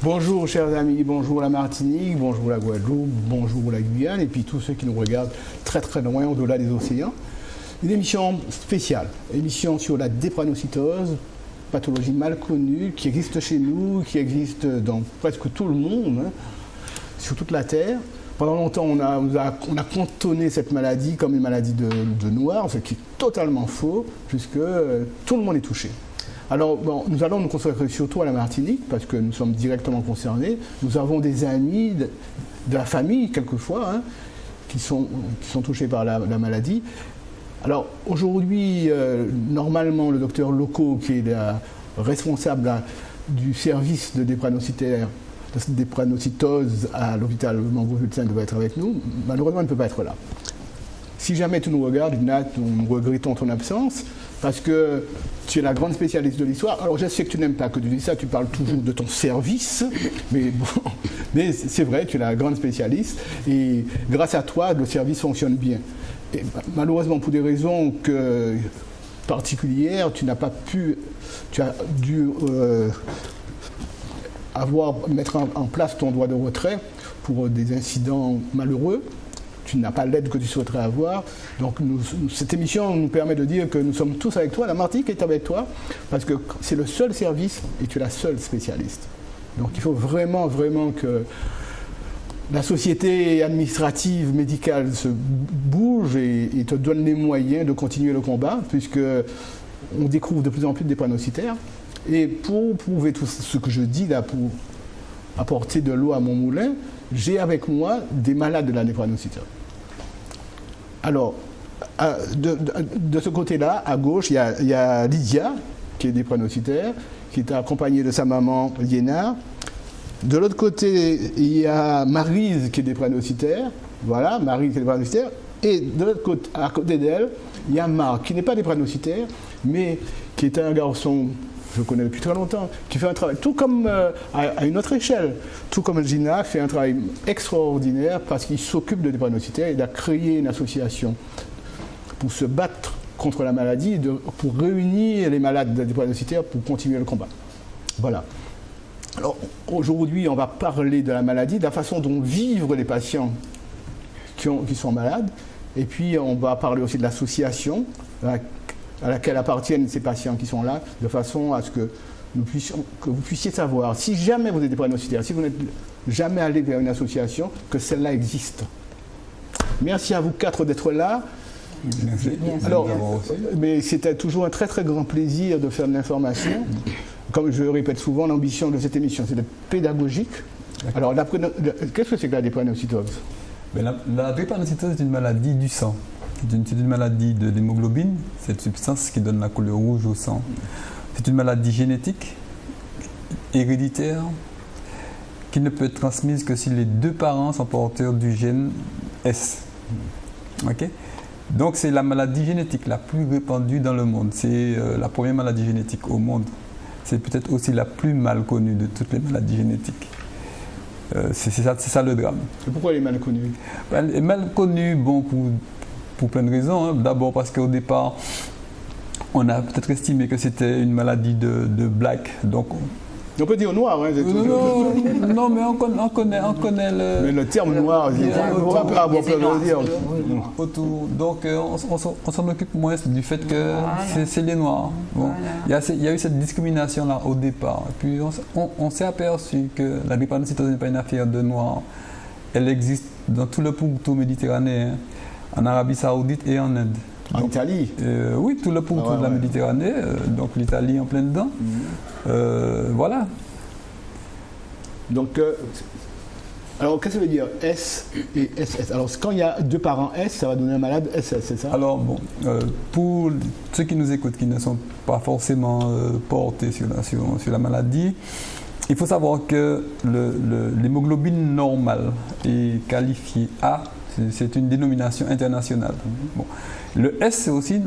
Bonjour chers amis, bonjour la Martinique, bonjour la Guadeloupe, bonjour la Guyane et puis tous ceux qui nous regardent très très loin au-delà des océans. Une émission spéciale, émission sur la drépanocytose, pathologie mal connue qui existe chez nous, qui existe dans presque tout le monde, hein, sur toute la Terre. Pendant longtemps, on a cantonné cette maladie comme une maladie de noir, ce qui est totalement faux, puisque tout le monde est touché. Alors, bon, nous allons nous consacrer surtout à la Martinique, parce que nous sommes directement concernés. Nous avons des amis de la famille, quelquefois, hein, qui sont touchés par la maladie. Alors, aujourd'hui, normalement, le docteur Loco, qui est responsable du service de drépanocytose à l'hôpital Mangrove-Vulsin, devait être avec nous. Malheureusement, il ne peut pas être là. Si jamais tu nous regardes, Ignat, nous regrettons ton absence, parce que tu es la grande spécialiste de l'histoire. Alors je sais que tu n'aimes pas que tu dis ça, tu parles toujours de ton service, mais bon, mais c'est vrai, tu es la grande spécialiste, et grâce à toi, le service fonctionne bien. Et malheureusement, pour des raisons particulières, tu as dû mettre en place ton droit de retrait pour des incidents malheureux. Tu n'as pas l'aide que tu souhaiterais avoir. Donc cette émission nous permet de dire que nous sommes tous avec toi, la Martinique est avec toi, parce que c'est le seul service et tu es la seule spécialiste. Donc il faut vraiment, vraiment que la société administrative, médicale se bouge et te donne les moyens de continuer le combat, puisque on découvre de plus en plus de drépanocytaires. Et pour prouver tout ce que je dis là, pour apporter de l'eau à mon moulin, j'ai avec moi des malades de la drépanocytose. Alors, de ce côté-là, à gauche, il y a Lydia, qui est drépanocytaire, qui est accompagnée de sa maman Liéna. De l'autre côté, il y a Maryse, qui est drépanocytaire. Voilà, Maryse qui est drépanocytaire. Et de l'autre côté, à côté d'elle, il y a Marc, qui n'est pas drépanocytaire, mais qui est un garçon, je le connais depuis très longtemps, qui fait un travail, tout comme à une autre échelle, tout comme Gina, fait un travail extraordinaire parce qu'il s'occupe de drépanocytaires. Il a créé une association pour se battre contre la maladie, pour réunir les malades de drépanocytaires pour continuer le combat. Voilà. Alors aujourd'hui, on va parler de la maladie, de la façon dont vivent les patients qui sont malades, et puis on va parler aussi de l'association à laquelle appartiennent ces patients qui sont là, de façon à ce que vous puissiez savoir, si jamais vous êtes drépanocytaire, si vous n'êtes jamais allé vers une association, que celle-là existe. Merci à vous quatre d'être là. Alors, mais c'était toujours un très très grand plaisir de faire de l'information. Comme je le répète souvent, l'ambition de cette émission, c'est d'être pédagogique. Alors, qu'est-ce que c'est que la drépanocytose ? La drépanocytose est une maladie du sang. C'est une maladie de l'hémoglobine, cette substance qui donne la couleur rouge au sang. C'est une maladie génétique, héréditaire, qui ne peut être transmise que si les deux parents sont porteurs du gène S. Okay? Donc c'est la maladie génétique la plus répandue dans le monde. C'est la première maladie génétique au monde. C'est peut-être aussi la plus mal connue de toutes les maladies génétiques. C'est ça le drame. Et pourquoi elle est mal connue ? Elle est mal connue, bon, pour plein de raisons. Hein. D'abord parce qu'au départ, on a peut-être estimé que c'était une maladie de black. Donc, on peut dire noir. Hein, non, mais on connaît le... Mais le terme noir, on va pas avoir peur de le dire. Donc, on s'en occupe moins du fait que c'est les noirs. Bon. Il y a eu cette discrimination-là au départ. Puis on s'est aperçu que la drépanocytose n'est pas une affaire de noirs. Elle existe dans tout le pourtour méditerranéen, en Arabie Saoudite et en Inde. En Italie ? Oui, tout le pourtour de la Méditerranée, donc l'Italie en plein dedans. Voilà. Donc, alors qu'est-ce que ça veut dire S et SS ? Alors quand il y a deux parents S, ça va donner un malade SS, c'est ça ? Alors bon, pour ceux qui nous écoutent, qui ne sont pas forcément portés sur la maladie, il faut savoir que l'hémoglobine normale est qualifiée A. C'est une dénomination internationale. Bon. Le S, c'est aussi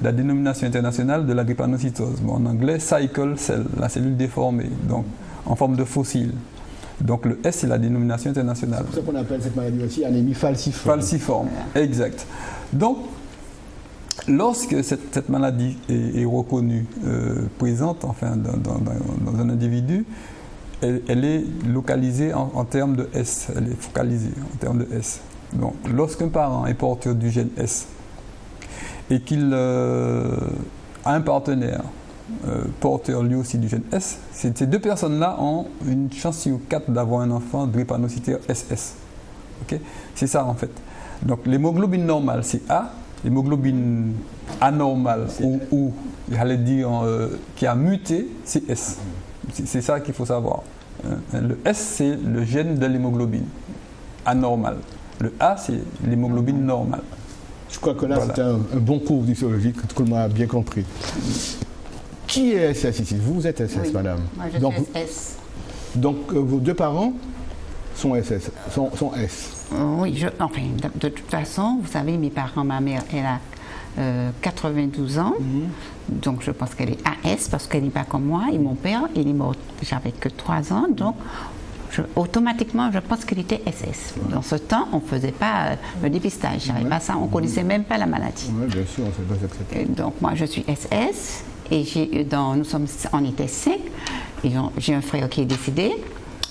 la dénomination internationale de la drépanocytose. Bon, en anglais, cycle cell, la cellule déformée, donc en forme de fossile. Donc le S, c'est la dénomination internationale. C'est pour ça qu'on appelle cette maladie aussi anémie falciforme. Falciforme, exact. Donc, lorsque cette maladie est reconnue présente, enfin, dans un individu, elle est localisée en termes de S, elle est focalisée en termes de S. Donc, lorsqu'un parent est porteur du gène S et qu'il a un partenaire porteur lui aussi du gène S, ces deux personnes-là ont une chance sur 4 d'avoir un enfant drépanocytaire SS. Okay? C'est ça en fait. Donc l'hémoglobine normale c'est A, l'hémoglobine anormale ou j'allais dire qui a muté c'est S. C'est ça qu'il faut savoir. Le S c'est le gène de l'hémoglobine anormale. Le A c'est l'hémoglobine normale. Je crois que là c'était un bon cours d'histologie que tout le monde a bien compris. Qui est SS ici? Vous êtes SS, oui, madame. Moi, je suis SS. Donc, vos deux parents sont SS, sont S. Oui, enfin, de toute façon, vous savez, mes parents, ma mère, elle a 92 ans. Donc, je pense qu'elle est AS parce qu'elle n'est pas comme moi. Et mon père, il est mort, j'avais que 3 ans. Donc, automatiquement, je pense qu'il était SS. Dans ce temps, on ne faisait pas le dépistage. Il n'y avait pas ça. On ne connaissait même pas la maladie. Oui, bien sûr, on ne savait pas ce que c'était. Donc, moi, je suis SS. Et on était 5. J'ai un frère qui est décédé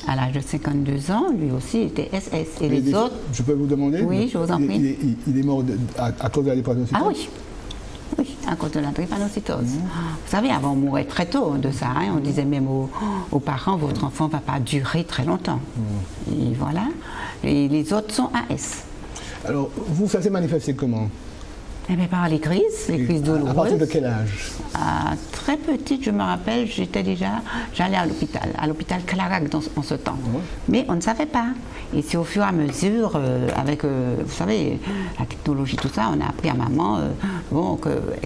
à l'âge de 52 ans. Lui aussi, il était SS. Et les autres... Je peux vous demander? Oui, je vous en prie. Il est mort à cause de la drépanocytose? Ah oui. Oui, à cause de la drépanocytose. Vous savez, avant, on mourait très tôt de ça. Hein. On disait même aux parents, votre enfant ne va pas durer très longtemps. Et voilà. Et les autres sont AS. Alors, vous, ça s'est manifesté comment? Eh bien, par les crises douloureuses. À partir de quel âge? Très petite, je me rappelle, j'allais à l'hôpital Clarac en ce temps. Mais on ne savait pas. Et c'est au fur et à mesure, avec, vous savez, la technologie, tout ça, on a appris à maman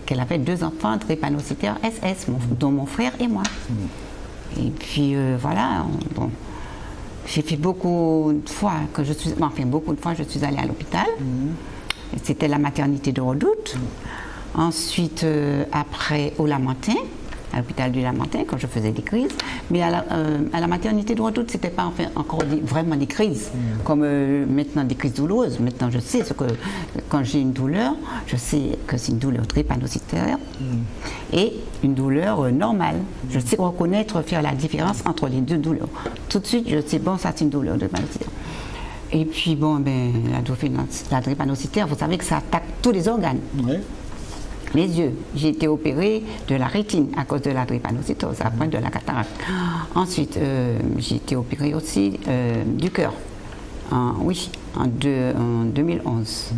qu'elle avait 2 enfants drépanocytaires SS, dont mon frère et moi. Et puis voilà, j'ai fait beaucoup de fois je suis allée à l'hôpital. C'était la maternité de Redoute. Ensuite, après, au Lamentin, à l'hôpital du Lamentin, quand je faisais des crises. Mais à la maternité de Redoute, ce n'était pas encore vraiment des crises, comme maintenant des crises douloureuses. Maintenant, je sais quand j'ai une douleur, je sais que c'est une douleur drépanocytaire et une douleur normale. Je sais reconnaître, faire la différence entre les deux douleurs. Tout de suite, je sais, bon, ça c'est une douleur drépanocytaire. Et puis, bon, la drépanocytaire, vous savez que ça attaque tous les organes. Oui. Les yeux. J'ai été opérée de la rétine à cause de la drépanocytose, après de la cataracte. Ensuite, j'ai été opérée aussi du cœur. En 2011.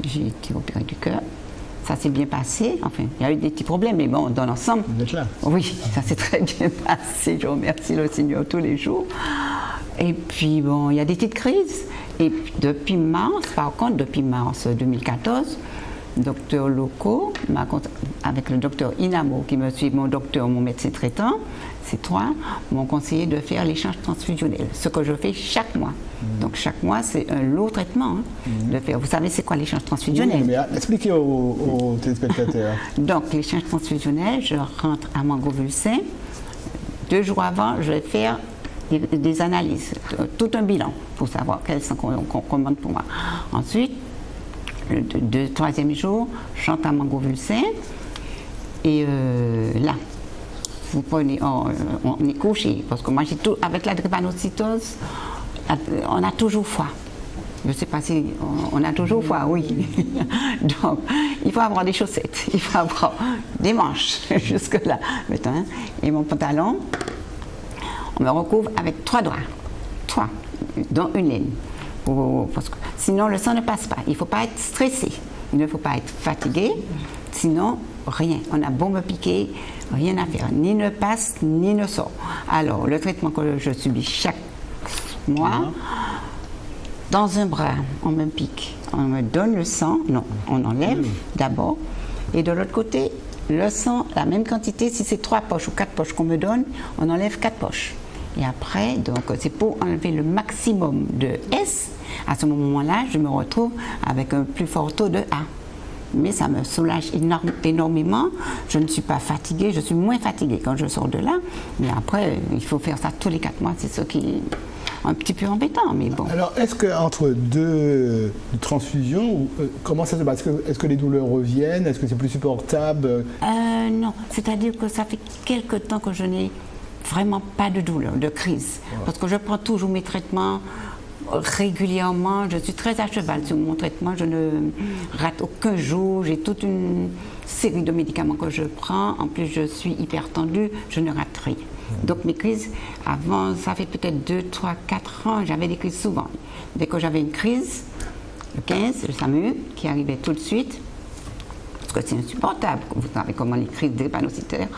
J'ai été opérée du cœur. Ça s'est bien passé. Enfin, il y a eu des petits problèmes, mais bon, dans l'ensemble. Vous êtes là? Oui, ça s'est très bien passé. Je remercie le Seigneur tous les jours. Et puis, bon, il y a des petites crises. Et puis, depuis mars 2014, docteur Loco, avec le docteur Inamo, qui me suit, mon médecin traitant, c'est 3, m'ont conseillé de faire l'échange transfusionnel, ce que je fais chaque mois. Donc, chaque mois, c'est un lourd traitement de faire. Vous savez, c'est quoi l'échange transfusionnel? Oui, mais expliquez aux téléspectateurs. Donc, l'échange transfusionnel, je rentre à Mangovulsin. 2 jours avant, je vais faire des analyses, tout un bilan pour savoir quels sont qu'on commande pour moi. Ensuite, le 3e jour, je rentre à Mangovulsin et là, vous prenez, on est couché parce que moi j'ai tout avec la drépanocytose, on a toujours froid. Je ne sais pas si on a toujours froid, oui. Donc, il faut avoir des chaussettes, il faut avoir des manches jusque-là. Et mon pantalon, on me recouvre avec 3 draps, 3, dont une laine. Parce que sinon, le sang ne passe pas. Il ne faut pas être stressé. Il ne faut pas être fatigué. Sinon, rien. On a beau me piquer, rien à faire. Ni ne passe, ni ne sort. Alors, le traitement que je subis chaque mois, dans un bras, on me pique. On me donne le sang. Non, on enlève d'abord. Et de l'autre côté, le sang, la même quantité. Si c'est 3 poches ou 4 poches qu'on me donne, on enlève 4 poches. Et après, donc, c'est pour enlever le maximum de S. À ce moment-là, je me retrouve avec un plus fort taux de A. Mais ça me soulage énormément. Je ne suis pas fatiguée, je suis moins fatiguée quand je sors de là. Mais après, il faut faire ça tous les 4 mois. C'est ce qui est un petit peu embêtant, mais bon. Alors, est-ce qu'entre 2 transfusions, comment ça se passe? Est-ce que les douleurs reviennent? Est-ce que c'est plus supportable? Non, c'est-à-dire que ça fait quelque temps que je n'ai vraiment pas de douleur, de crise. Parce que je prends toujours mes traitements régulièrement. Je suis très à cheval sur mon traitement. Je ne rate aucun jour. J'ai toute une série de médicaments que je prends. En plus, je suis hyper tendue. Je ne rate rien. Donc mes crises, avant, ça fait peut-être 2, 3, 4 ans, j'avais des crises souvent. Dès que j'avais une crise, le 15, le SAMU, qui arrivait tout de suite, parce que c'est insupportable. Vous savez comment les crises drépanocytaires,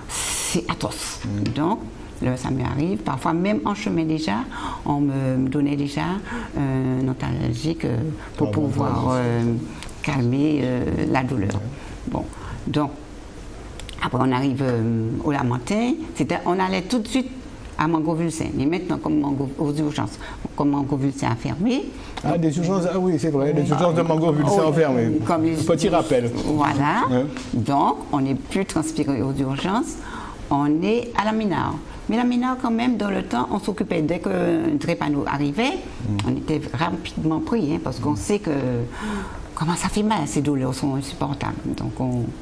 c'est atroce. Donc, le SAMU arrive, parfois même en chemin déjà, on me donnait déjà un antalgique pour pouvoir calmer la douleur. Bon, donc, après on arrive au Lamentin, on allait tout de suite à Mangovulsin. Mais maintenant, aux urgences, comme Mangovulsin a fermé. Ah, des urgences, ah oui, c'est vrai, les urgences de Mangovulsin ont fermé. Petit rappel. Voilà. Donc, on n'est plus transféré aux urgences, on est à la Minard. Mais la Minard, quand même, dans le temps, on s'occupait. Dès que Drépano arrivait, on était rapidement pris, parce qu'on sait que comment ça fait mal, ces douleurs sont insupportables. Donc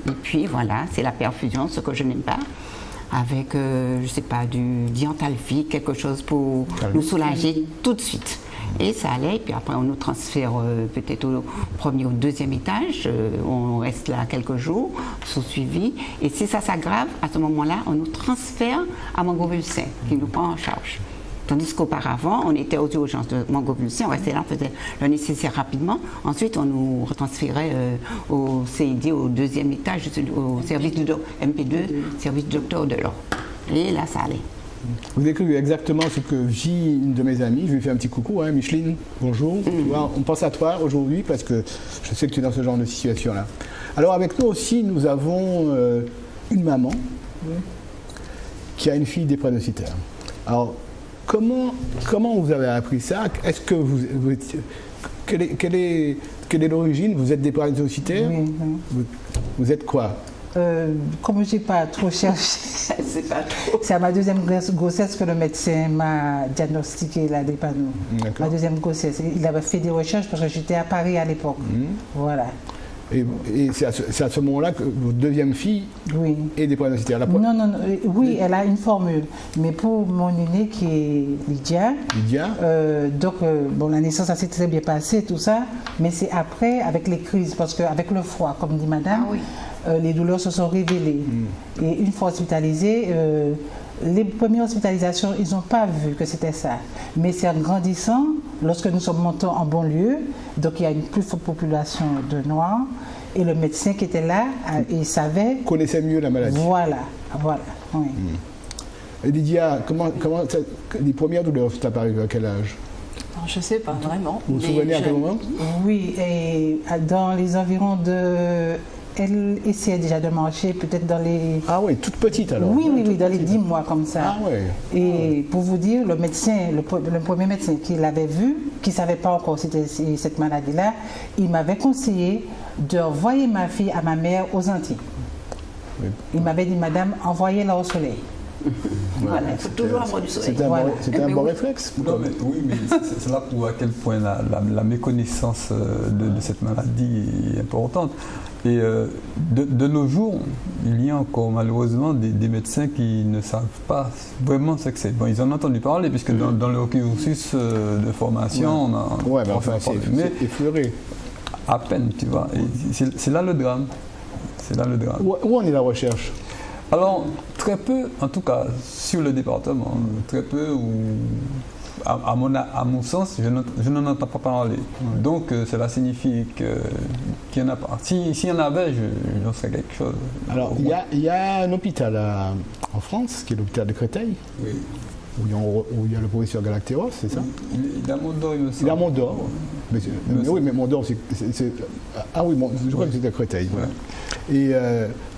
et puis voilà, c'est la perfusion, ce que je n'aime pas, avec, je ne sais pas, du diantalfique, quelque chose pour nous soulager tout de suite. Et ça allait, et puis après on nous transfère peut-être au premier ou deuxième étage, on reste là quelques jours, sous suivi, et si ça s'aggrave, à ce moment-là, on nous transfère à Mangovulsin, qui nous prend en charge. Tandis qu'auparavant, on était aux urgences de Mangovulsin, on restait là, on faisait le nécessaire rapidement. Ensuite, on nous retransférait au CID, au deuxième étage, au service du MP2, service du docteur Delors. Et là, ça allait. Vous décrivez exactement ce que vit une de mes amies. Je lui fais un petit coucou, Micheline, bonjour. Tu vois, on pense à toi aujourd'hui parce que je sais que tu es dans ce genre de situation-là. Alors avec nous aussi, nous avons une maman qui a une fille drépanocytaire. Alors, comment vous avez appris ça? Est-ce que quelle est l'origine? Vous êtes drépanocytaire? Oui. Vous êtes quoi? Comme je n'ai pas trop cherché, c'est à ma deuxième grossesse que le médecin m'a diagnostiqué la drépano. Ma deuxième grossesse. Il avait fait des recherches parce que j'étais à Paris à l'époque. Voilà. Et c'est à ce moment-là que votre deuxième fille est drépanocytaire. Non, oui, elle a une formule. Mais pour mon aînée qui est Lydia, donc la naissance, ça s'est très bien passé, tout ça. Mais c'est après, avec les crises, parce qu'avec le froid, comme dit madame, les douleurs se sont révélées. Et une fois hospitalisée, les premières hospitalisations, ils n'ont pas vu que c'était ça. Mais c'est en grandissant, lorsque nous sommes montés en banlieue, donc il y a une plus forte population de Noirs, et le médecin qui était là, il savait... Connaissait mieux la maladie. Voilà, oui. Et Lydia, comment les premières douleurs sont apparues à quel âge? Je ne sais pas vraiment. Vous vous souvenez à quel moment? Oui, et dans les environs de... Elle essayait déjà de marcher, peut-être dans les... Ah oui, toute petite alors? Oui, dans les 10 mois comme ça. Ah ouais. Et pour vous dire, le médecin, le premier médecin qui l'avait vu, qui ne savait pas encore c'était cette maladie-là, il m'avait conseillé de envoyer ma fille à ma mère aux Antilles. Oui. Il m'avait dit, madame, envoyez-la au soleil. Voilà, il faut toujours avoir du soleil. C'était un bon réflexe. Non, mais c'est là pour à quel point la méconnaissance de cette maladie est importante. Et de nos jours, il y a encore malheureusement des médecins qui ne savent pas vraiment ce que c'est. Bon, ils en ont entendu parler, puisque dans leur cursus de formation, on a c'est effleuré. À peine, tu vois. Et c'est là le drame. C'est là le drame. Où en est la recherche? Alors, très peu, en tout cas, sur le département, très peu, ou à mon sens, je n'en entends pas parler. Donc, cela signifie qu'il n'y en a pas. S'il y en avait, j'en serais quelque chose. Alors, il y a un hôpital en France, qui est l'hôpital de Créteil, où il y a le professeur Galacteros, c'est ça? Il est à Mont-d'Or, il me semble. Il est à Mont-d'or. Oui, mais Mont-d'or, c'est... Ah oui, je crois que c'était à Créteil. Ouais. Et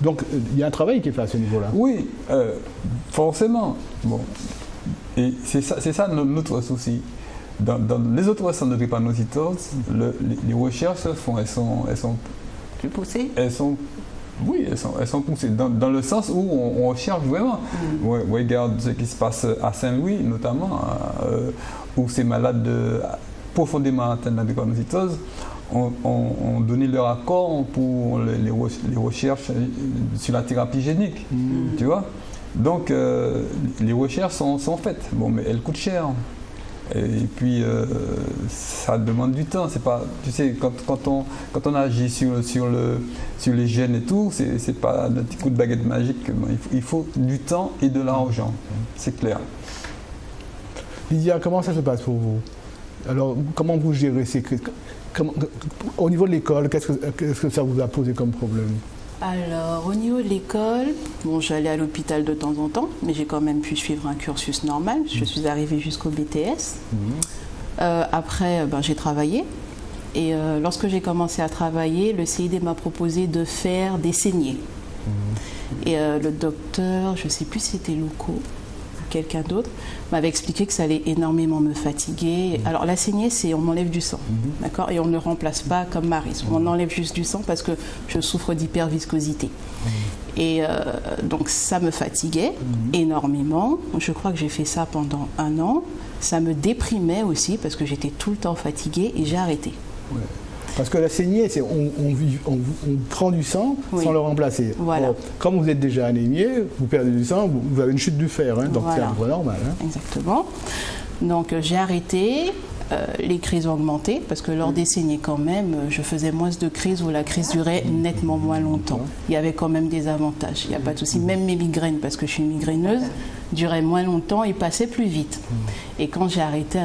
donc, il y a un travail qui est fait à ce niveau-là. Oui, forcément. Bon. Et c'est ça notre souci. Dans les autres centres de drépanocytose, les recherches se font, elles sont plus poussées. Elles sont poussées dans le sens où on recherche vraiment. On regarde ce qui se passe à Saint-Louis, notamment, où ces malades profondément atteints de la drépanocytose ont donné leur accord pour les recherches sur la thérapie génique, tu vois. Donc, les recherches sont faites. Bon, mais elles coûtent cher. Et puis, ça demande du temps. C'est pas, tu sais, quand on agit sur les gènes et tout, c'est pas un petit coup de baguette magique. Il faut du temps et de l'argent. C'est clair. Lydia, comment ça se passe pour vous? Alors, comment vous gérez ces crises? Au niveau de l'école, qu'est-ce que ça vous a posé comme problème? Alors, au niveau de l'école, bon, j'allais à l'hôpital de temps en temps, mais j'ai quand même pu suivre un cursus normal. Je suis arrivée jusqu'au BTS. Après, j'ai travaillé. Et lorsque j'ai commencé à travailler, le CID m'a proposé de faire des saignées. Et le docteur, je ne sais plus si c'était Louko, quelqu'un d'autre, m'avait expliqué que ça allait énormément me fatiguer. Alors la saignée, c'est on m'enlève du sang, d'accord, et on ne le remplace pas comme Maryse. On enlève juste du sang parce que je souffre d'hyperviscosité. Et donc ça me fatiguait énormément. Je crois que j'ai fait ça pendant 1 an. Ça me déprimait aussi parce que j'étais tout le temps fatiguée et j'ai arrêté. Ouais. Parce que la saignée, c'est on prend du sang sans le remplacer. Voilà. Or, comme vous êtes déjà anémié, vous perdez du sang, vous avez une chute du fer, hein, donc c'est un peu normal. Hein. Exactement. Donc j'ai arrêté, les crises ont augmenté, parce que lors des saignées quand même, je faisais moins de crises où la crise durait nettement moins longtemps. Il y avait quand même des avantages, il n'y a pas de souci. Même mes migraines, parce que je suis une migraineuse, duraient moins longtemps et passaient plus vite. Et quand j'ai arrêté,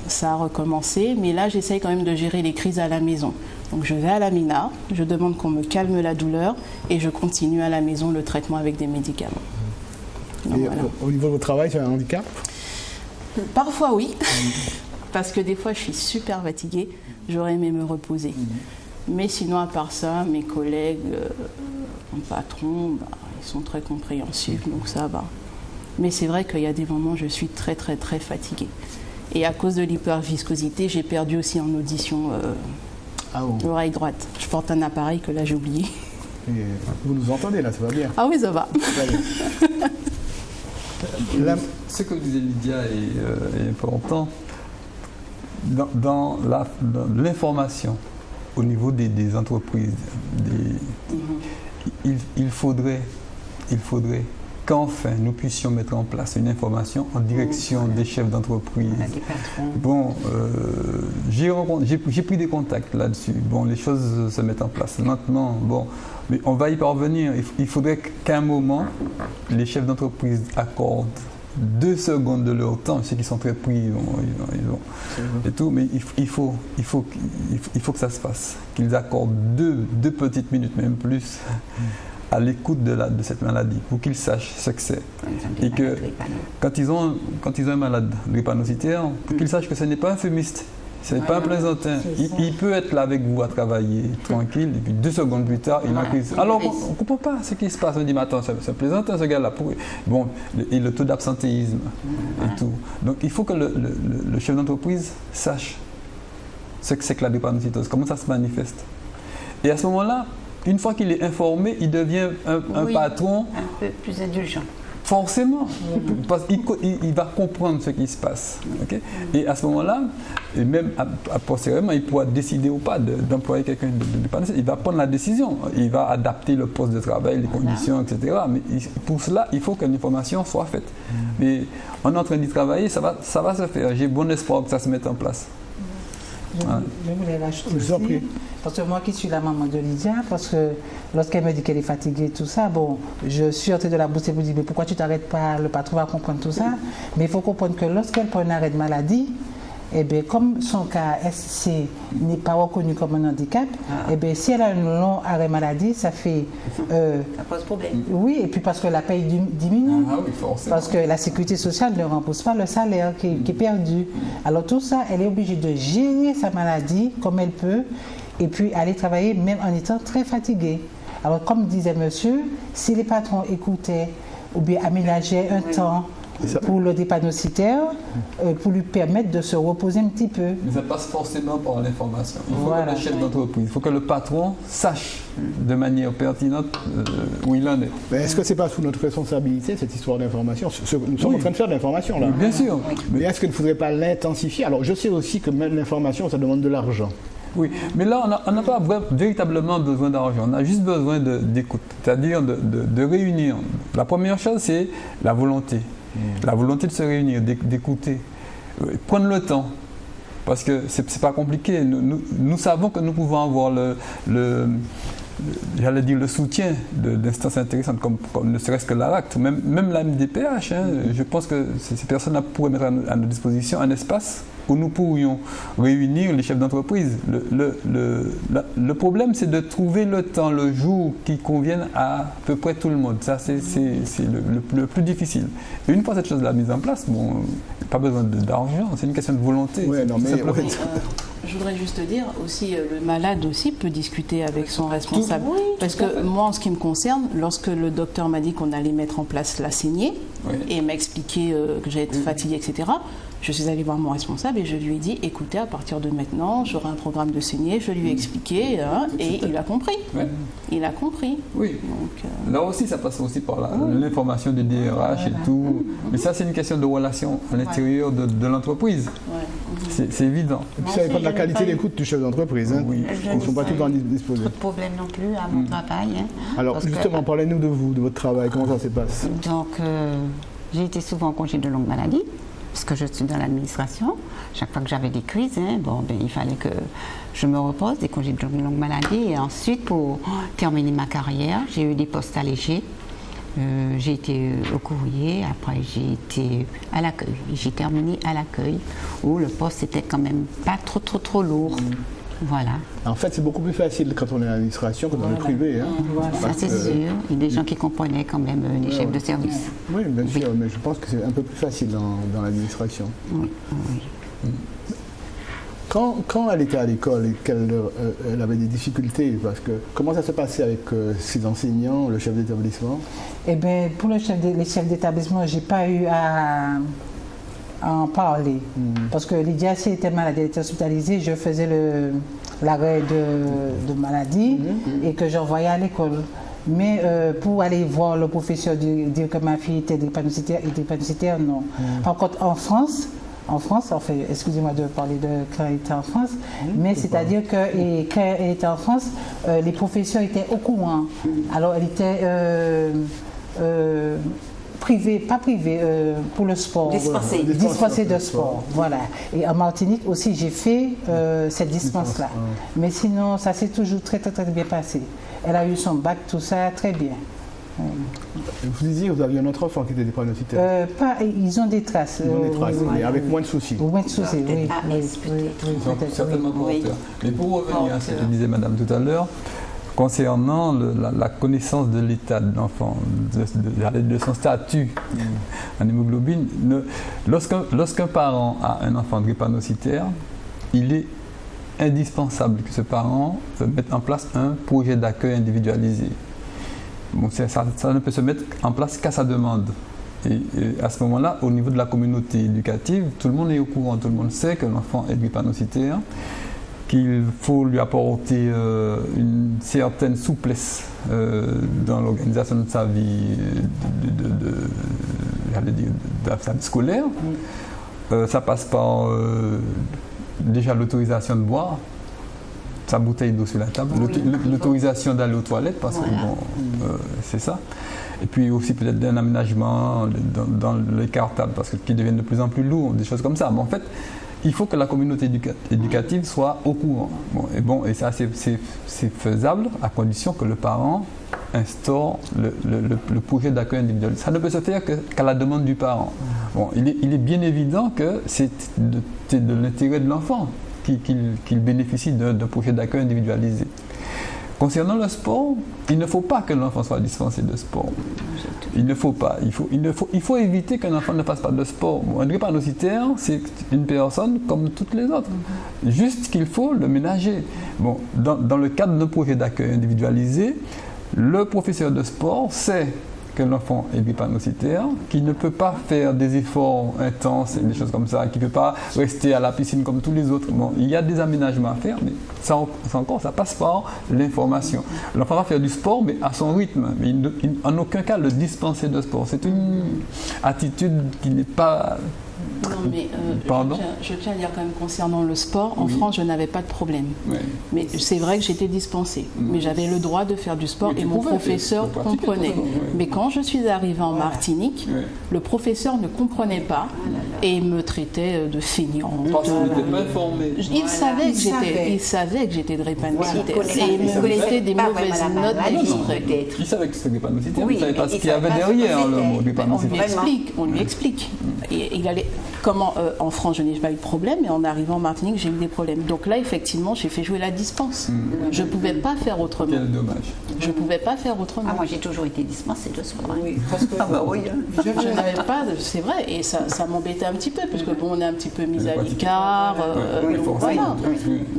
ça a recommencé, mais là j'essaye quand même de gérer les crises à la maison. Donc je vais à la MINA, je demande qu'on me calme la douleur et je continue à la maison le traitement avec des médicaments. Donc, et voilà. Au niveau de votre travail, c'est un handicap? Parfois oui, parce que des fois je suis super fatiguée, j'aurais aimé me reposer. Mais sinon à part ça, mes collègues, mon patron, ils sont très compréhensifs, donc ça va. Mais c'est vrai qu'il y a des moments où je suis très très très fatiguée. Et à cause de l'hyperviscosité, j'ai perdu aussi en audition l'oreille droite. Je porte un appareil que là j'ai oublié. Et vous nous entendez là, ça va bien? Ah oui, ça va. Ce que disait Lydia est important. Dans l'information au niveau des entreprises, il faudrait qu'enfin nous puissions mettre en place une information en direction des chefs d'entreprise. Bon, j'ai pris des contacts là-dessus. Bon, les choses se mettent en place lentement. Bon, mais on va y parvenir. Il faudrait qu'à un moment, les chefs d'entreprise accordent 2 secondes de leur temps. Je sais qu'ils sont très pris, ils ont et tout, mais il faut que ça se fasse. Qu'ils accordent 2 petites minutes, même plus, à l'écoute de cette maladie, pour qu'ils sachent ce que c'est. Et que quand ils ont un malade drépanocytaire, pour qu'ils sachent que ce n'est pas un fumiste, ce n'est pas un plaisantin. Il peut être là avec vous à travailler tranquille, et puis 2 secondes plus tard, il a une crise. Alors on ne comprend pas ce qui se passe. On dit, mais attends, c'est un plaisantin ce gars-là. Bon, et le taux d'absentéisme et tout. Donc il faut que le chef d'entreprise sache ce que c'est que la drépanocytose, comment ça se manifeste. Et à ce moment-là, une fois qu'il est informé, il devient un patron un peu plus indulgent. Forcément, parce qu'il va comprendre ce qui se passe. Okay? Et à ce moment-là, et même postérieurement, il pourra décider ou pas d'employer quelqu'un de dépendant. Il va prendre la décision, il va adapter le poste de travail, les conditions, etc. Mais pour cela, il faut qu'une information soit faite. Mais on est en train d'y travailler, ça va se faire. J'ai bon espoir que ça se mette en place. Je voulais rajouter aussi, parce que moi qui suis la maman de Lydia, parce que lorsqu'elle me dit qu'elle est fatiguée, tout ça, bon, je suis en train de la booster pour dire, mais pourquoi tu t'arrêtes pas, le patron va comprendre tout ça. Mais il faut comprendre que lorsqu'elle prend un arrêt de maladie, eh bien, comme son cas SC n'est pas reconnu comme un handicap, eh bien, si elle a un long arrêt maladie, ça fait... ça pose problème. Oui, et puis parce que la paye diminue. Oui, forcément. Parce que la sécurité sociale ne rembourse pas le salaire qui est perdu. Alors tout ça, elle est obligée de gérer sa maladie comme elle peut et puis aller travailler même en étant très fatiguée. Alors comme disait monsieur, si les patrons écoutaient ou bien aménageaient un temps pour le drépanocytaire, pour lui permettre de se reposer un petit peu. Mais ça passe forcément par l'information. Il faut que le chef d'entreprise, il faut que le patron sache de manière pertinente où il en est. Mais est-ce que ce n'est pas sous notre responsabilité, cette histoire d'information? Nous sommes en train de faire de l'information, là. Bien sûr. Mais est-ce qu'il ne faudrait pas l'intensifier? Alors, je sais aussi que même l'information, ça demande de l'argent. Oui, mais là, on n'a pas véritablement besoin d'argent, on a juste besoin d'écoute, c'est-à-dire de réunir. La première chose, c'est la volonté. La volonté de se réunir, d'écouter, prendre le temps. Parce que ce n'est pas compliqué. Nous savons que nous pouvons avoir j'allais dire le soutien d'instances intéressantes comme ne serait-ce que l'ARACT, même la MDPH. Je pense que ces personnes-là pourraient mettre à notre disposition un espace où nous pourrions réunir les chefs d'entreprise. Le problème, c'est de trouver le temps, le jour qui convienne à peu près tout le monde. Ça, c'est le plus difficile. Et une fois cette chose-là mise en place, pas besoin d'argent, c'est une question de volonté. Ouais, non, mais je voudrais juste dire aussi, le malade aussi peut discuter avec son responsable. Oui, parce que moi, en ce qui me concerne, lorsque le docteur m'a dit qu'on allait mettre en place la saignée et m'a expliqué que j'allais être fatiguée, etc., je suis allée voir mon responsable et je lui ai dit, écoutez, à partir de maintenant, j'aurai un programme de saignée. Je lui ai expliqué et il a compris. Ouais. Il a compris. Oui. Donc, là aussi, ça passe aussi par l'information des DRH et tout. Mais ça, c'est une question de relation à l'intérieur de l'entreprise. Ouais. C'est évident. Et puis ça dépend de la qualité d'écoute du chef d'entreprise. Oui. Ils ne sont pas tout le temps disposés. Pas de problème non plus à mon travail. Alors justement, parlez-nous de vous, de votre travail, comment ça se passe? Donc, j'ai été souvent en congé de longue maladie. Parce que je suis dans l'administration, chaque fois que j'avais des crises, il fallait que je me repose, des congés de longue maladie. Et ensuite, pour terminer ma carrière, j'ai eu des postes allégés. J'ai été au courrier, après j'ai été à l'accueil. J'ai terminé à l'accueil, où le poste était quand même pas trop lourd. Voilà. En fait, c'est beaucoup plus facile quand on est à l'administration que dans le privé. Ça, c'est sûr. Il y a des gens qui comprenaient quand même les chefs de service. Oui, bien sûr, mais je pense que c'est un peu plus facile dans l'administration. Oui. Quand elle était à l'école et qu'elle avait des difficultés, parce que comment ça se passait avec ses enseignants, le chef d'établissement? Eh bien, pour les chefs d'établissement, je n'ai pas eu à en parler. Parce que Lydia, si elle était malade, elle était hospitalisée, je faisais l'arrêt de maladie et que j'envoyais à l'école. Mais pour aller voir le professeur dire que ma fille était drépanocytaire, non. Par contre, en France, excusez-moi de parler de quand elle était en France, mais c'est-à-dire que quand elle était en France, les professeurs étaient au courant. Alors, elle était pour le sport. Dispensée de sport, voilà. Et en Martinique aussi, j'ai fait cette dispense-là. Mais sinon, ça s'est toujours très bien passé. Elle a eu son bac, tout ça, très bien. Vous disiez que vous aviez un autre enfant qui était drépanocytaire. Ils ont des traces. Mais avec moins de soucis. Moins de soucis, oui. Certainement porteurs. Mais pour revenir à ce que disait Madame tout à l'heure, concernant la connaissance de l'état de l'enfant, de son statut en hémoglobine, lorsqu'un parent a un enfant drépanocytaire, il est indispensable que ce parent mette en place un projet d'accueil individualisé. Bon, ça ne peut se mettre en place qu'à sa demande. Et à ce moment-là, au niveau de la communauté éducative, tout le monde est au courant, tout le monde sait que l'enfant est drépanocytaire, qu'il faut lui apporter une certaine souplesse dans l'organisation de sa vie, de sa vie scolaire. Ça passe par déjà l'autorisation de boire, sa bouteille d'eau sur la table, l'autorisation d'aller aux toilettes, parce que c'est ça. Et puis aussi peut-être un aménagement dans les cartables, parce qu'ils deviennent de plus en plus lourds, des choses comme ça. Mais en fait, il faut que la communauté éducative soit au courant. Et ça, c'est faisable à condition que le parent instaure le projet d'accueil individuel. Ça ne peut se faire qu'à la demande du parent. Il est bien évident que c'est de l'intérêt de l'enfant qu'il bénéficie d'un projet d'accueil individualisé. Concernant le sport, il ne faut pas que l'enfant soit dispensé de sport. Il ne faut pas. Il faut éviter qu'un enfant ne fasse pas de sport. Un drépanocytaire, c'est une personne comme toutes les autres. Juste qu'il faut le ménager. Dans le cadre d'un projet d'accueil individualisé, le professeur de sport sait que l'enfant est drépanocytaire, qu'il ne peut pas faire des efforts intenses et des choses comme ça, qu'il ne peut pas rester à la piscine comme tous les autres. Il y a des aménagements à faire, mais ça passe par l'information. L'enfant va faire du sport, mais à son rythme. Mais en aucun cas le dispenser de sport. C'est une attitude qui n'est pas Non, mais Pardon? je tiens à dire quand même concernant le sport, en France, je n'avais pas de problème. Oui. Mais c'est vrai que j'étais dispensée. Mais j'avais le droit de faire du sport et mon professeur comprenait. Mais quand je suis arrivée en Martinique, le professeur ne comprenait pas et me traitait de feignante. Parce qu'il n'était pas informé. Il savait que j'étais drépanocytaire. Et il me mettait des mauvaises notes exprès. Il savait que c'était drépanocytaire, il ne savait pas ce qu'il y avait derrière le mot drépanocytaire. On lui explique. Et il allait, comment en France je n'ai pas eu de problème, mais en arrivant en Martinique j'ai eu des problèmes. Donc là effectivement j'ai fait jouer la dispense. Je ne pouvais pas faire autrement. Quel dommage. Je ne pouvais pas faire autrement. Ah, moi j'ai toujours été dispensée de sport. Oui, parce que je n'avais pas, c'est vrai, et ça m'embêtait un petit peu, parce que bon, on est un petit peu mis à l'écart. Voilà.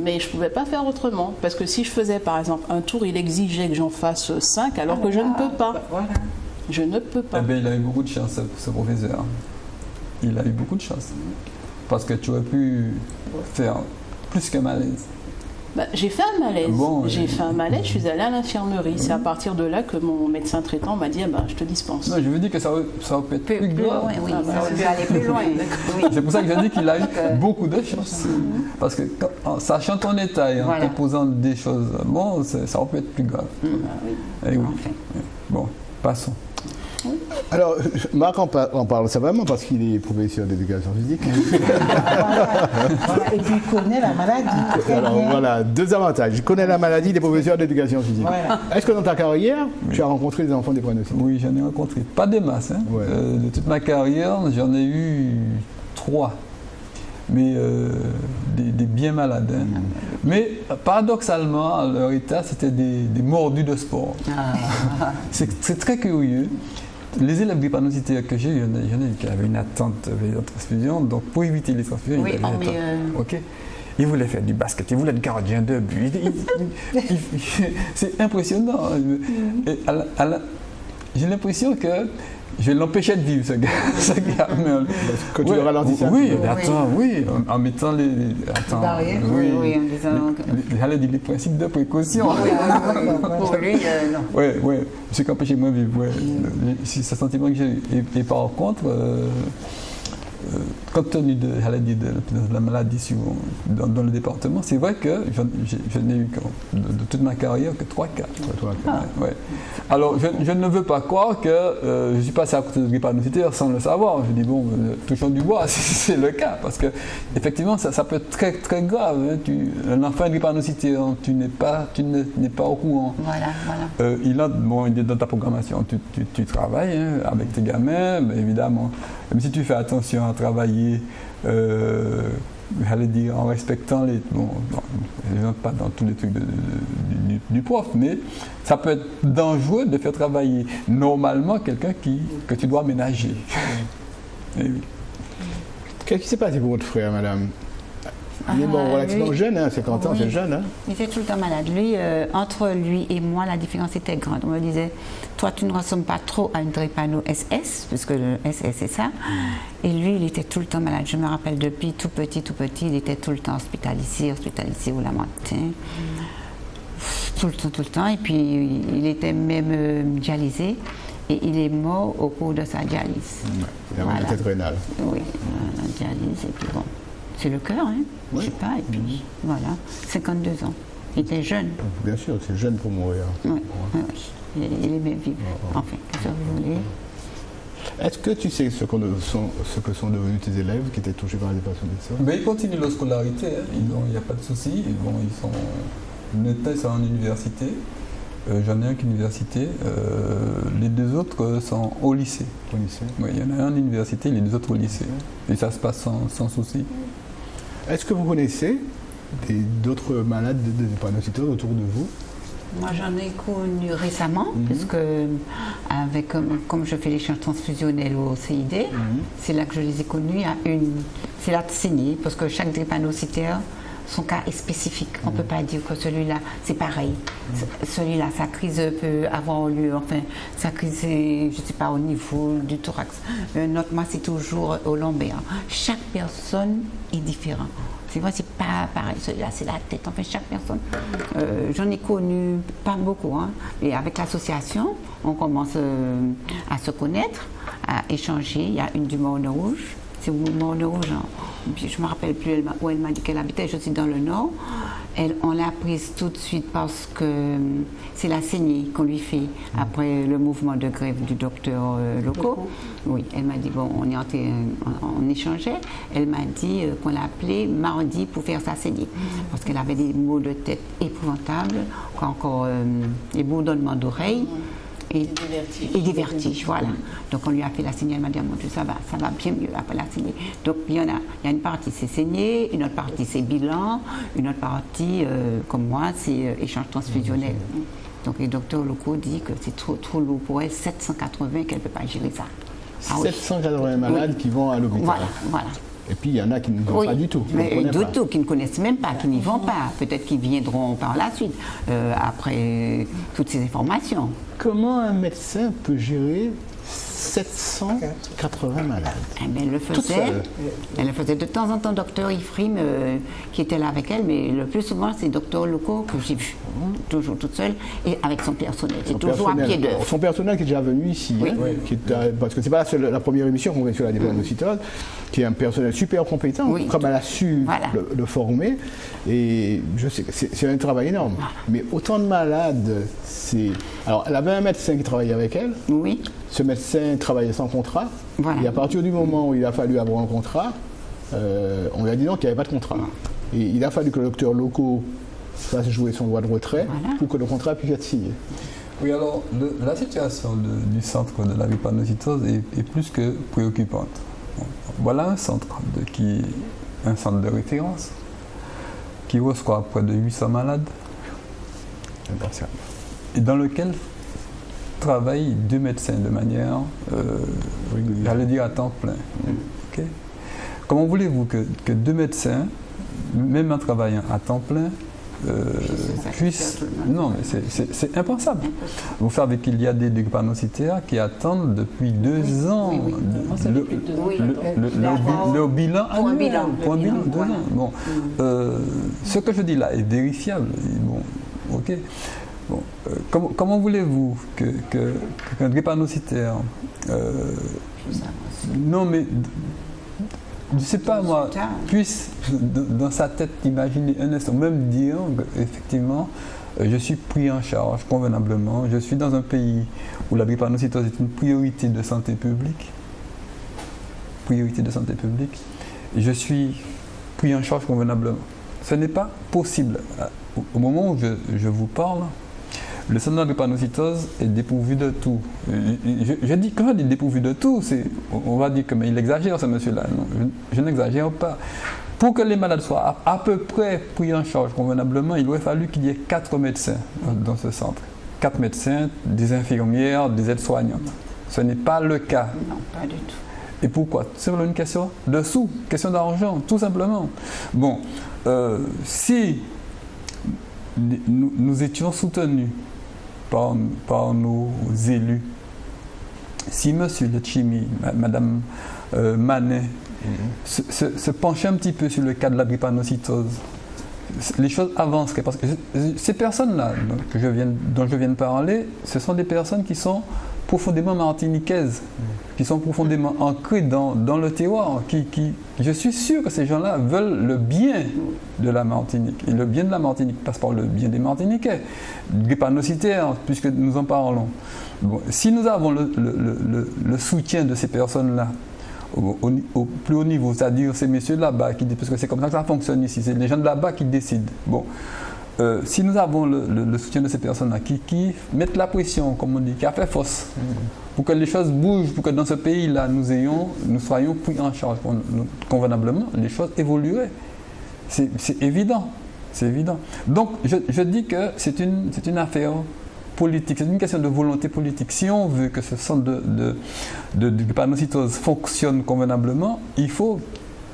Mais je ne pouvais pas faire autrement, parce que si je faisais par exemple un tour, il exigeait que j'en fasse 5, alors que je ne peux pas. Je ne peux pas. Eh bien, il a eu beaucoup de chance, ce professeur. Il a eu beaucoup de chance. Parce que tu aurais pu faire plus qu'un malaise. J'ai fait un malaise. Fait un malaise, je suis allée à l'infirmerie. C'est à partir de là que mon médecin traitant m'a dit je te dispense. Non, je veux dire que ça peut être plus grave. Oui, ça peut aller plus loin. C'est pour ça que je dis qu'il a eu beaucoup de chance. Parce que en sachant ton état et en te posant des choses, ça peut être plus grave. Et oui. Bon, passons. Alors, Marc en parle savamment parce qu'il est professeur d'éducation physique. Et puis il connaît la maladie. Alors voilà, 2 avantages. Il connaît la maladie, il est professeur d'éducation physique. Voilà. Est-ce que dans ta carrière, tu as rencontré des enfants drépanocytaires? Oui, j'en ai rencontré. Pas des masses. De toute ma carrière, j'en ai eu 3. Mais des bien malades. Mais paradoxalement, à leur état, c'était des mordus de sport. C'est très curieux. Les élèves drépanocytaires que j'ai, il y en a qui avaient une attente de transfusion, donc pour éviter les transfusions, ils voulaient faire du basket, ils voulaient être gardien de but. C'est impressionnant. J'ai l'impression que je vais l'empêcher de vivre, ce gars. Quand tu le ralentissais. En mettant les barrières. Oui, en disant. J'allais dire les principes de précaution. Pour lui, non. Oui, je suis qu'empêcher moi de vivre. C'est ce sentiment que j'ai. Et par contre, compte tenu de la maladie dans le département, c'est vrai que je n'ai eu de toute ma carrière que 3 cas. Alors, je ne veux pas croire que je suis passé à côté de drépanocytaire sans le savoir. Je dis, touchons du bois, c'est le cas. Parce que, effectivement, ça peut être très, très grave. Un enfant drépanocytaire, tu n'es pas au courant. Voilà. Il est dans ta programmation. Tu travailles avec tes gamins, mais évidemment. Même si tu fais attention à travailler, j'allais dire, en respectant les... je n'entre pas dans tous les trucs du prof, mais ça peut être dangereux de faire travailler normalement quelqu'un que tu dois ménager. Qu'est-ce qui s'est passé pour votre frère, madame? Il est relativement jeune, 50 ans, c'est jeune. Il était tout le temps malade. Lui, entre lui et moi, la différence était grande. On me disait, toi, tu ne ressembles pas trop à une drépano SS, puisque le SS, c'est ça. Et lui, il était tout le temps malade. Je me rappelle, depuis tout petit, il était tout le temps hospitalisé au Lamentin. Tout le temps. Et puis, il était même dialysé. Et il est mort au cours de sa dialyse. Il avait la tête rénale. Oui, la dialyse, et puis bon. C'est le cœur, je ne sais pas, et puis voilà, 52 ans. Il était jeune. Bien sûr, c'est jeune pour mourir. Oui. Il est bien vivre. Enfin, qu'est-ce que vous voulez? Est-ce que tu sais ce que sont devenus tes élèves qui étaient touchés par la dépression de ça? Mais ils continuent leur scolarité, il n'y a pas de souci. Ils sont en université. J'en ai un qui est à l'université. Les 2 autres sont au lycée. Au lycée. Oui, il y en a un à l'université, les 2 autres au lycée. Et ça se passe sans souci. Est-ce que vous connaissez d'autres malades de drépanocytose autour de vous? Moi, j'en ai connu récemment, puisque comme je fais l'échange transfusionnel au CID, c'est là que je les ai connus. C'est la Tsénie, parce que chaque drépanocytaire, son cas est spécifique. On ne peut pas dire que celui-là, c'est pareil. Celui-là, sa crise peut avoir lieu, sa crise, je ne sais pas, au niveau du thorax. Notre, moi, c'est toujours au lombaire. Chaque personne est différente. C'est vrai, c'est pas pareil. Celui-là, c'est la tête. Chaque personne. J'en ai connu pas beaucoup. Et avec l'association, on commence à se connaître, à échanger. Il y a une du Morne Rouge c'est au mouvement neurogène. Puis je ne me rappelle plus où elle m'a dit qu'elle habitait, je suis dans le Nord. On l'a prise tout de suite parce que c'est la saignée qu'on lui fait après le mouvement de grève du docteur Loco. Oui, elle m'a dit, bon, on échangeait. Elle m'a dit qu'on l'appelait mardi pour faire sa saignée. Parce qu'elle avait des maux de tête épouvantables, encore des bourdonnements d'oreilles. Et des vertiges, voilà. Donc on lui a fait la saignée, elle m'a dit, mon Dieu, ça va bien mieux après la saignée. Donc il y a une partie c'est saignée, une autre partie c'est bilan, une autre partie, comme moi, c'est échange transfusionnel. Donc le docteur Loco dit que c'est trop lourd pour elle, 780, qu'elle ne peut pas gérer ça. 780 malades qui vont à l'hôpital. Voilà. Et puis il y en a qui ne vont pas du tout. Qui ne connaissent même pas, qui n'y vont pas. Peut-être qu'ils viendront par la suite, après toutes ces informations. Comment un médecin peut gérer 780 malades? Elle le faisait de temps en temps, docteur Ifrim, qui était là avec elle, mais le plus souvent c'est docteur Loco que j'ai vu, toujours toute seule, et avec son personnel. C'est toujours à pied d'œuvre. Son personnel qui est déjà venu ici, parce que c'est pas la première émission qu'on fait sur la drépanocytose, qui est un personnel super compétent, comme elle a su le former, et je sais que c'est un travail énorme. Mais autant de malades, c'est... Alors, elle avait un médecin qui travaillait avec elle. Oui. Ce médecin travaillait sans contrat. Voilà. Et à partir du moment où il a fallu avoir un contrat, on lui a dit non, qu'il n'y avait pas de contrat. Et il a fallu que le docteur Loco fasse jouer son droit de retrait pour que le contrat puisse être signé. Oui, alors, la situation du centre de la drépanocytose est plus que préoccupante. Voilà un centre de référence qui reçoit près de 800 malades et dans lequel travaillent 2 médecins de manière, j'allais dire, à temps plein. Okay? Comment voulez-vous que 2 médecins, même en travaillant à temps plein, puissent... Non, mais c'est impensable. Vous savez qu'il y a des drépanocytaires qui attendent depuis 2 ans le bilan annuel. Pour un bilan, 2 ans. Bon, ce que je dis là est vérifiable. Bon, ok. Bon, comment voulez-vous qu'un drépanocytaire... non, mais... Je ne sais pas, moi, puisse, dans sa tête, imaginer un instant, même dire qu'effectivement, je suis pris en charge convenablement, je suis dans un pays où la drépanocytose est une priorité de santé publique, et je suis pris en charge convenablement. Ce n'est pas possible. Au moment où je vous parle, le centre de la drépanocytose est dépourvu de tout. Je dis, quand on dit dépourvu de tout, on va dire qu'il exagère, ce monsieur-là. Non, je n'exagère pas. Pour que les malades soient à peu près pris en charge convenablement, il aurait fallu qu'il y ait 4 médecins dans ce centre. 4 médecins, des infirmières, des aides-soignantes. Ce n'est pas le cas. Non, pas du tout. Et pourquoi? C'est une question de sous, question d'argent, tout simplement. Bon, si nous étions soutenus par nos élus, si M. Letchimy, Mme Manet, se penchait un petit peu sur le cas de la drépanocytose, les choses avanceraient. Parce que ces personnes-là dont je viens de parler, ce sont des personnes qui sont profondément martiniquaises, qui sont profondément ancrées dans le terroir, je suis sûr que ces gens-là veulent le bien de la Martinique. Et le bien de la Martinique passe par le bien des Martiniquais, drépanocytaires, puisque nous en parlons. Bon, si nous avons le soutien de ces personnes-là, au plus haut niveau, c'est-à-dire ces messieurs là-bas, parce que c'est comme ça que ça fonctionne ici, c'est les gens de là-bas qui décident. Bon. Si nous avons le soutien de ces personnes-là qui mettent la pression, comme on dit, qui a fait force, pour que les choses bougent, pour que dans ce pays-là, nous soyons pris en charge convenablement, les choses évolueraient. C'est évident. C'est évident. Donc, je dis que c'est une affaire politique, c'est une question de volonté politique. Si on veut que ce centre de drépanocytose fonctionne convenablement, il faut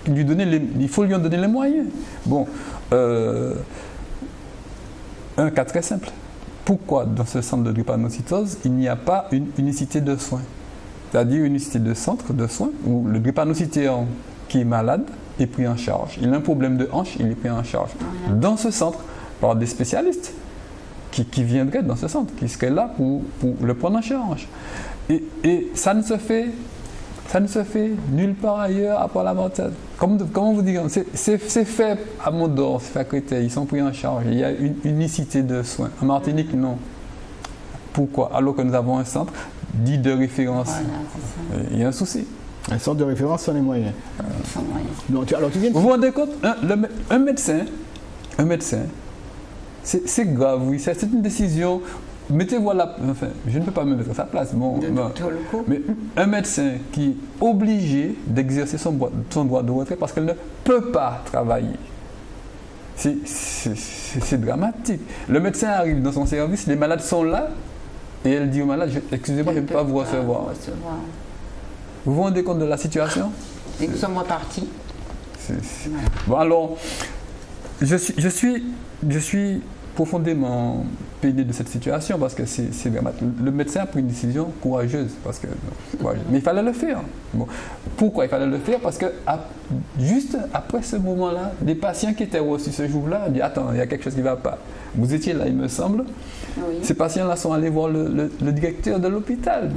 lui en donner les moyens. Bon, un cas très simple. Pourquoi dans ce centre de drépanocytose, il n'y a pas une unicité de soins? C'est-à-dire une unicité de centre de soins où le drépanocytaire qui est malade est pris en charge. Il a un problème de hanche, il est pris en charge. Dans ce centre, par des spécialistes qui viendraient dans ce centre, qui seraient là pour le prendre en charge. Et ça ne se fait Ça ne se fait nulle part ailleurs à part la Martinique. Comment vous dire, c'est fait à Mondor, c'est fait à Créteil, ils sont pris en charge. Il y a une unicité de soins. En Martinique, non. Pourquoi? Alors que nous avons un centre dit de référence. Voilà, il y a un souci. Un centre de référence sans les moyens. Donc, alors, vous vous rendez compte, un médecin, c'est grave, oui, c'est une décision. Mettez-vous enfin, je ne peux pas me mettre à sa place, mais un médecin qui est obligé d'exercer son droit de retrait parce qu'elle ne peut pas travailler. C'est dramatique. Le médecin arrive dans son service, les malades sont là, et elle dit aux malades, excusez-moi, je ne peux pas vous recevoir. Vous vous rendez compte de la situation? Et nous sommes repartis. Bon, alors, je suis profondément peiné de cette situation parce que c'est vraiment... Le médecin a pris une décision courageuse, mais il fallait le faire. Bon. Pourquoi il fallait le faire? Parce que juste après ce moment-là, les patients qui étaient reçus ce jour-là ont dit « Attends, il y a quelque chose qui ne va pas ». Vous étiez là, il me semble. Oui. Ces patients-là sont allés voir le directeur de l'hôpital.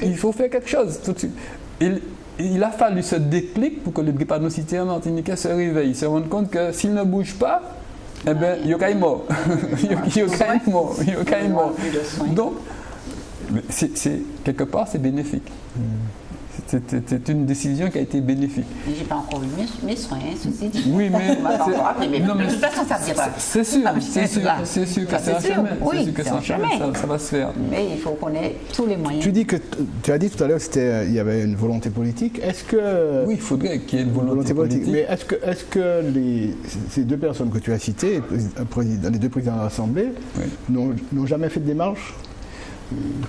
Il faut faire quelque chose tout de suite. Il a fallu ce déclic pour que les drépanocytaires martiniquais se réveillent, se rendent compte que s'ils ne bougent pas, eh bien, il y a mort. Donc, quelque part, c'est bénéfique. C'est une décision qui a été bénéfique. Mais j'ai pas encore eu mes soins, ceci dit. Oui, mais de toute façon, ça ne dira pas. C'est sûr que c'est un chemin. Oui, c'est un chemin. Ça va se faire. Mais il faut qu'on ait tous les moyens. Tu as dit tout à l'heure qu'il y avait une volonté politique. Est-ce que... Oui, il faudrait qu'il y ait une volonté politique. Mais est-ce que ces deux personnes que tu as citées, les deux présidents de l'Assemblée, n'ont jamais fait de démarche?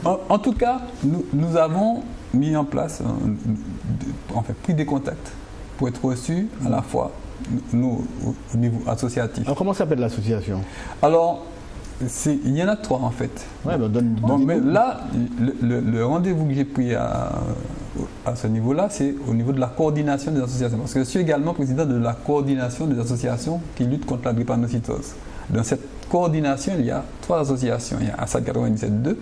En tout cas, nous avons mis en place, pris des contacts pour être reçus à la fois, nous, au niveau associatif. Alors, comment s'appelle l'association? Alors, il y en a 3 en fait. Ouais, mais là, le rendez-vous que j'ai pris à ce niveau-là, c'est au niveau de la coordination des associations. Parce que je suis également président de la coordination des associations qui luttent contre la drépanocytose. Dans cette coordination, il y a 3 associations. Il y a ASAD 97.2.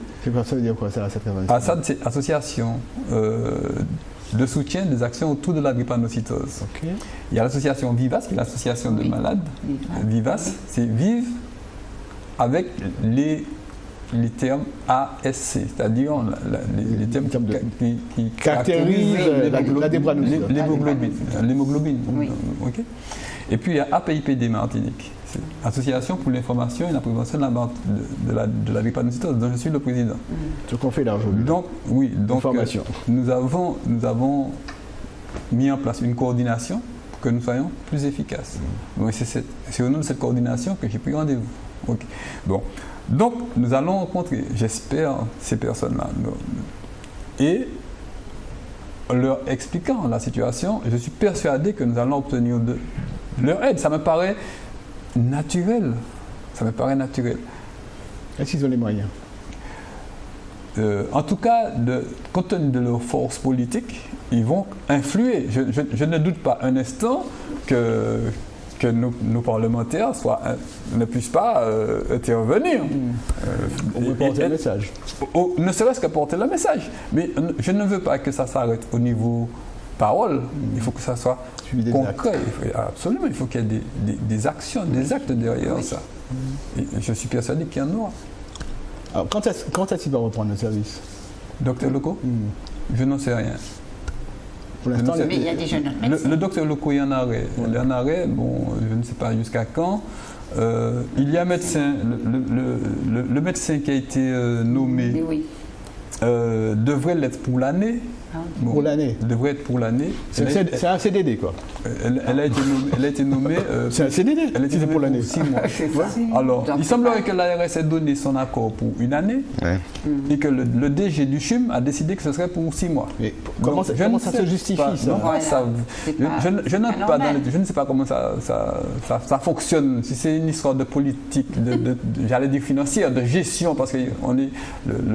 Ça veut dire quoi, ça, ASAD 97.2? ASAD, c'est Association de soutien des actions autour de la drépanocytose. Okay. Il y a l'association VIVAS, qui est l'association de malades. VIVAS, c'est Vive avec les termes ASC, c'est-à-dire les termes qui caractérisent la drépanocytose. L'hémoglobine. Oui. Okay. Et puis il y a APIPD Martinique, Association pour l'information et la prévention de la drépanocytose, dont je suis le président. Ce qu'on fait là aujourd'hui. Donc, nous avons mis en place une coordination pour que nous soyons plus efficaces. Donc, c'est au nom de cette coordination que j'ai pris rendez-vous. Okay. Bon. Donc, nous allons rencontrer, j'espère, ces personnes-là. Et leur expliquant la situation, je suis persuadé que nous allons obtenir de leur aide. Ça me paraît naturel. Est-ce qu'ils ont les moyens? En tout cas, compte tenu de leur force politique, ils vont influer. Je ne doute pas un instant que nos parlementaires ne puissent pas intervenir. On veut porter le message. Ne serait-ce que porter le message. Mais je ne veux pas que ça s'arrête au niveau parole. Il faut que ça soit concret. Absolument, il faut qu'il y ait des actions, des actes derrière ça. Et je suis persuadé qu'il y en aura. Alors, quand est-ce qu'il va reprendre le service? Docteur Locaux? Je n'en sais rien. Pour l'instant, mais il y a des jeunes médecins. Le docteur Locaux est en arrêt. Il est en arrêt, bon, je ne sais pas jusqu'à quand. Il y a un médecin, le médecin qui a été nommé devrait l'être pour l'année. Bon, pour l'année. Devrait être pour l'année. C'est un CDD, quoi. Elle a été nommée. C'est un CDD. Elle a été nommée pour l'année. 6 mois. Alors, il semblerait que l'ARS ait donné son accord pour une année et que le DG du CHUM a décidé que ce serait pour 6 mois. Mais comment ça se justifie, ça? Je ne sais pas comment ça fonctionne. Si c'est une histoire de politique, j'allais dire financière, de gestion, parce que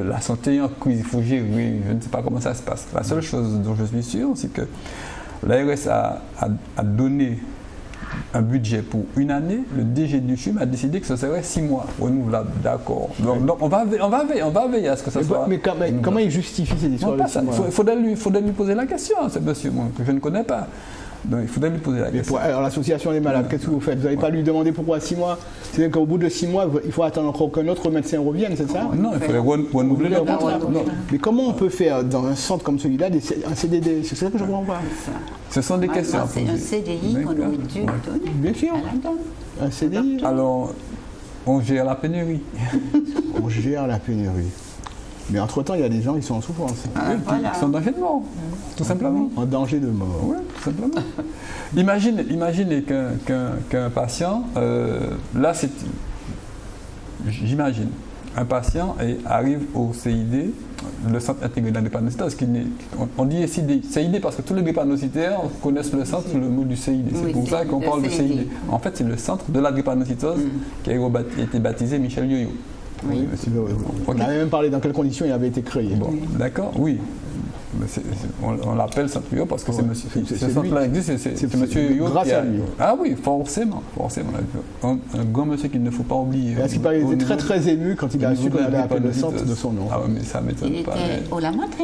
la santé est en crise, il faut gérer. Je ne sais pas comment ça se passe. La seule chose dont je suis sûr, c'est que l'ARS a donné un budget pour une année, le DG du CHUM a décidé que ce serait 6 mois renouvelables. D'accord. Donc on va veiller à ce que ça soit. Mais comment il justifie ces histoires de 6 mois? Il faudrait lui poser la question à ce monsieur, moi, que je ne connais pas. Donc il faudrait lui poser la question. Alors l'association des malades, qu'est-ce que vous faites? Vous n'avez pas lui demander pourquoi 6 mois? C'est-à-dire qu'au bout de 6 mois, il faut attendre encore qu'un autre médecin revienne, c'est ça? Non, il faudrait renouveler le contrat. Mais comment on peut faire dans un centre comme celui-là un CDD? C'est ça que je comprends pas. Ce sont des questions. C'est un CDI qu'on aurait dû donner. Bien sûr. Un CDI. Alors, on gère la pénurie. On gère la pénurie. Mais entre-temps, il y a des gens qui sont en souffrance. Qui sont en danger de mort, tout simplement. En danger de mort. Oui, tout simplement. Imaginez qu'un patient, là c'est... J'imagine, un patient arrive au CID, le centre intégré de la drépanocytose, on dit CID parce que tous les drépanocytaires connaissent le centre sous le mot du CID. C'est pour ça qu'on parle de CID. En fait, c'est le centre de la drépanocytose qui a été baptisé Michel Yoyo. Oui. On avait même parlé dans quelles conditions il avait été créé. Bon, d'accord, oui. On l'appelle Centre Yoyo parce que ce centre-là existe, c'est monsieur Yoyo. Grâce à lui. Ah oui, forcément. Un grand monsieur qu'il ne faut pas oublier. Parce qu'il était très très ému quand il a su qu'on allait appeler le centre de son nom. Ah oui, mais ça m'étonne pas. Il était au Lamontré.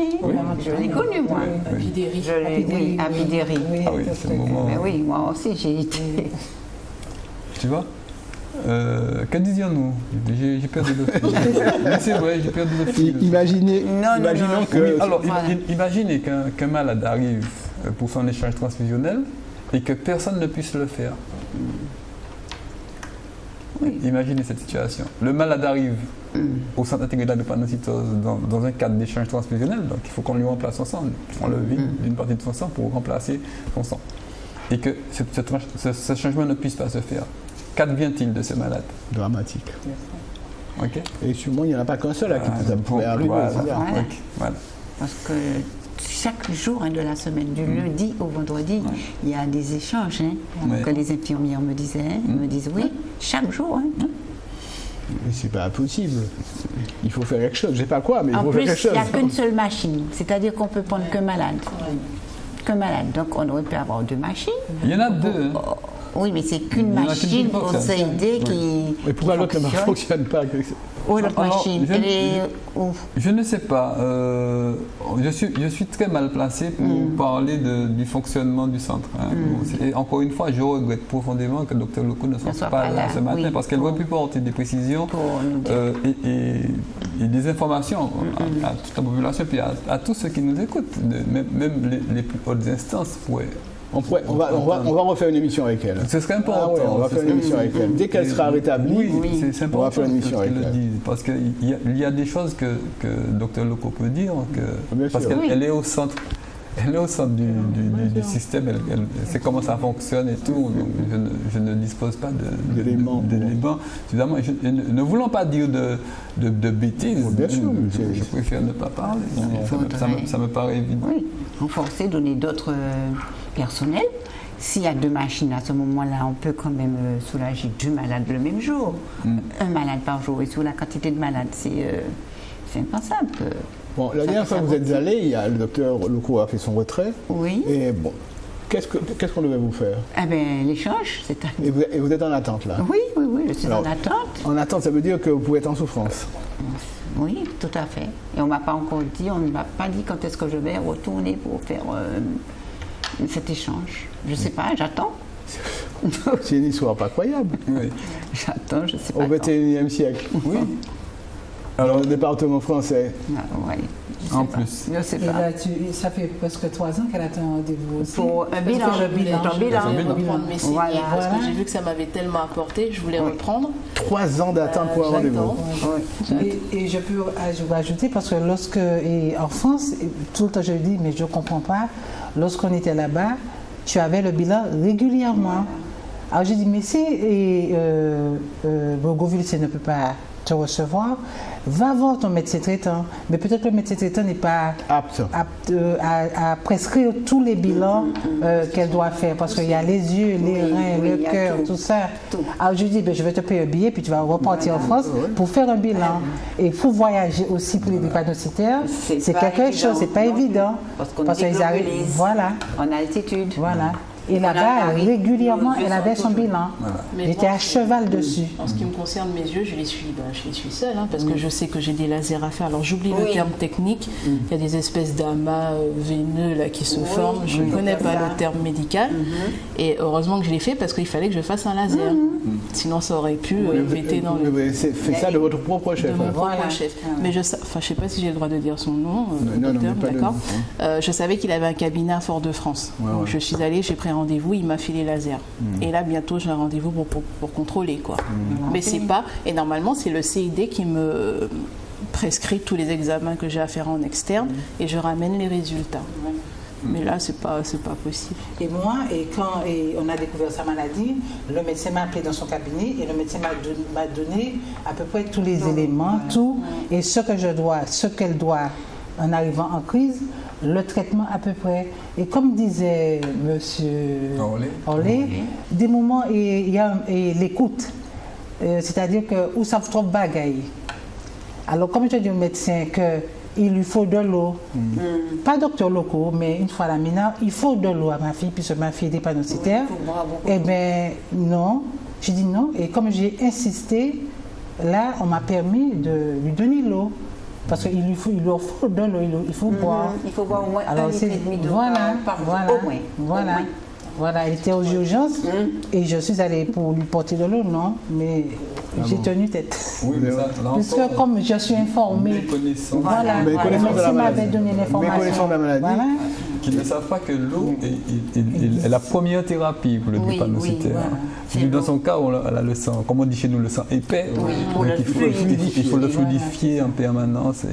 Je l'ai connu, moi. À Bidéry. Ah oui, c'est le moment. Mais oui, moi aussi j'ai été. Tu vois? Que disions-nous? J'ai perdu le fil. C'est vrai, j'ai perdu le fil. Imaginons que... Oui, alors, imaginez qu'un malade arrive pour son échange transfusionnel et que personne ne puisse le faire. Oui. Imaginez cette situation. Le malade arrive au centre intégré de la drépanocytose dans un cadre d'échange transfusionnel, donc il faut qu'on lui remplace son sang. On le vide d'une partie de son sang pour remplacer son sang. Et que ce changement ne puisse pas se faire. Qu'advient-il de ce malade? Dramatique. Okay. Et sûrement, il n'y en a pas qu'un seul à qui ça pourrait arriver. Voilà. Parce que chaque jour de la semaine, du lundi au vendredi, il y a des échanges que les infirmières me disaient. Me disent oui, chaque jour. Mais c'est pas possible. Il faut faire quelque chose. Je ne sais pas quoi, mais il faut faire quelque chose. En plus, il n'y a qu'une seule machine. C'est-à-dire qu'on peut prendre que malade. Que malade. Donc, on aurait pu avoir 2 machines. Il y en a 2. Oui, mais c'est qu'une machine pour CID qui. Mais pourquoi l'autre ne fonctionne pas? Oui, l'autre machine. Je ne sais pas. Je suis très mal placé pour parler du fonctionnement du centre. Et encore une fois, je regrette profondément que le docteur Loko ne soit pas là ce matin parce qu'elle aurait pu porter des précisions et des informations à toute la population et à tous ceux qui nous écoutent. Même les plus hautes instances pourraient. On va refaire une émission avec elle. Ce serait important. On va faire une émission avec elle. Dès qu'elle sera rétablie, c'est important, on va faire une émission avec elle. Parce qu'il y a des choses que Dr Loko peut dire, parce qu'elle est au centre. Elle est au centre du système, elle sait comment ça fonctionne et tout, donc je ne dispose pas d'éléments suffisamment. Ne voulant pas dire de bêtises, je préfère ne pas parler. Ça me paraît évident. Oui, renforcer, donner d'autres personnels. S'il y a 2 machines à ce moment-là, on peut quand même soulager 2 malades le même jour. Un malade par jour, et sur la quantité de malades, c'est impensable. Bon, la dernière fois que vous êtes allé, le docteur Loko a fait son retrait. Oui. Et bon, qu'est-ce qu'on devait vous faire? Eh bien, l'échange, c'est à... Et vous êtes en attente, là? Oui, je suis en attente. En attente, ça veut dire que vous pouvez être en souffrance? Oui, tout à fait. Et on ne m'a pas encore dit, on ne m'a pas dit quand est-ce que je vais retourner pour faire cet échange. Je ne sais pas, j'attends. C'est une histoire pas croyable. Oui. J'attends, je ne sais pas. Au XXIe siècle. Oui. Alors, le département français. En plus. Je ne sais pas. Là, ça fait presque 3 ans qu'elle attend un rendez-vous aussi. Pour un bilan. Je voulais reprendre mes CDI parce que j'ai vu que ça m'avait tellement apporté, je voulais reprendre. 3 ans d'attente pour un rendez-vous. Et je peux ajouter, parce que en France, tout le temps je le dis, mais je ne comprends pas, lorsqu'on était là-bas, tu avais le bilan régulièrement. Alors j'ai dit, mais si Bourgouville ne peut pas te recevoir, va voir ton médecin traitant. Mais peut-être que le médecin traitant n'est pas apte à prescrire tous les bilans qu'elle doit faire, parce qu'il y a les yeux, les reins, le cœur, tout ça. Alors je dis, je vais te payer un billet, puis tu vas repartir en France pour faire un bilan. Et pour voyager aussi pour les drépanocytaires, c'est quelque chose, c'est pas évident. Parce qu'ils arrivent en altitude. Voilà. Et là-bas, régulièrement, elle avait son bilan. J'étais à cheval dessus. En ce qui me concerne, mes yeux, je les suis seule, hein, parce que je sais que j'ai des lasers à faire. Alors j'oublie le terme technique. Il y a des espèces d'amas veineux là, qui se forment. Je ne connais pas le terme médical. Et heureusement que je l'ai fait parce qu'il fallait que je fasse un laser. Sinon, ça aurait pu péter dans le... Vous avez fait ça de votre propre chef. De mon propre chef. Mais je ne sais pas si j'ai le droit de dire son nom. Docteur, d'accord. Je savais qu'il avait un cabinet à Fort-de-France. Donc je suis allée, j'ai pris rendez-vous, il m'a filé laser. Et là, bientôt, j'ai un rendez-vous pour contrôler, quoi. Mais c'est pas... Et normalement, c'est le CID qui me prescrit tous les examens que j'ai à faire en externe et je ramène les résultats. Mais là, c'est pas possible. Et moi, quand on a découvert sa maladie, le médecin m'a appelé dans son cabinet et le médecin m'a donné à peu près tous les éléments, tout, et ce qu'elle doit en arrivant en crise, le traitement à peu près. Et comme disait monsieur Orlé, des moments, il y a l'écoute. C'est-à-dire que où ça trop bagaille. Alors, comme je dis au médecin qu'il lui faut de l'eau, pas docteur locaux, mais une fois à la mina, il faut de l'eau à ma fille, puisque ma fille est drépanocytaire. Eh bien, non. J'ai dit non. Et comme j'ai insisté, là, on m'a permis de lui donner l'eau. Parce qu'il lui faut de l'eau, il faut boire. Il faut boire au moins alors, 1,5 litre d'eau par jour, au moins. Voilà, elle était aux urgences et je suis allée pour lui porter de l'eau, non, mais j'ai tenu tête. Oui, mais ça, parce que comme je suis informée, voilà, le médecin m'avait donné l'information. Voilà. Qui ne savent pas que l'eau est la première thérapie pour le drépanocytaire. Dans son cas, elle a le sang, comme on dit chez nous, le sang épais. Il faut le fluidifier en permanence.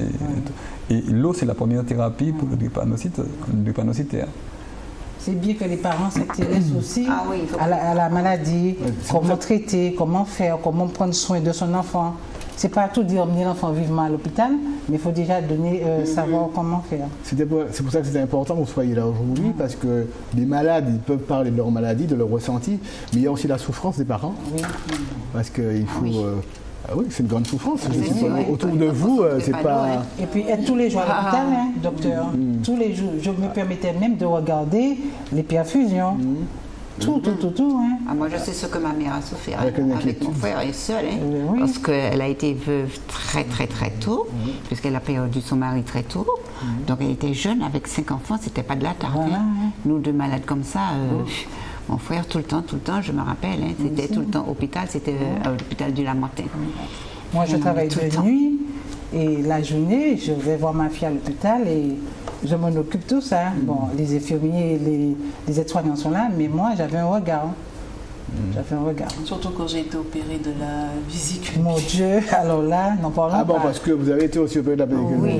Et l'eau, c'est la première thérapie pour le drépanocytaire. C'est bien que les parents s'intéressent aussi à la maladie, comment traiter, comment faire, comment prendre soin de son enfant. C'est pas tout dire emmener l'enfant vivement à l'hôpital, mais il faut déjà savoir comment faire. C'est pour ça que c'est important que vous soyez là aujourd'hui, parce que les malades, ils peuvent parler de leur maladie, de leur ressenti, mais il y a aussi la souffrance des parents. Parce qu'il faut... c'est une grande souffrance. Autour de vous, c'est pas... Et puis être tous les jours à l'hôpital, docteur. Tous les jours. Je me permettais même de regarder les perfusions. Tout. Moi, je sais ce que ma mère a souffert avec mon frère et seule, parce qu'elle a été veuve très tôt, puisqu'elle a perdu son mari très tôt. Donc elle était jeune, avec 5 enfants, c'était pas de la tarte. Nous, deux malades comme ça... Mon frère, tout le temps, je me rappelle, c'était tout le temps hôpital, c'était à l'hôpital du Lamentin. Moi, je travaille de nuit et la journée, je vais voir ma fille à l'hôpital et je m'en occupe tout ça. Bon, les infirmiers, les aides-soignants sont là, mais moi, j'avais un regard. Surtout quand j'ai été opérée de la vésicule. Mon Dieu, alors là, n'en parlons pas. Ah bon, parce que vous avez été aussi opérée de la vésicule. Oui,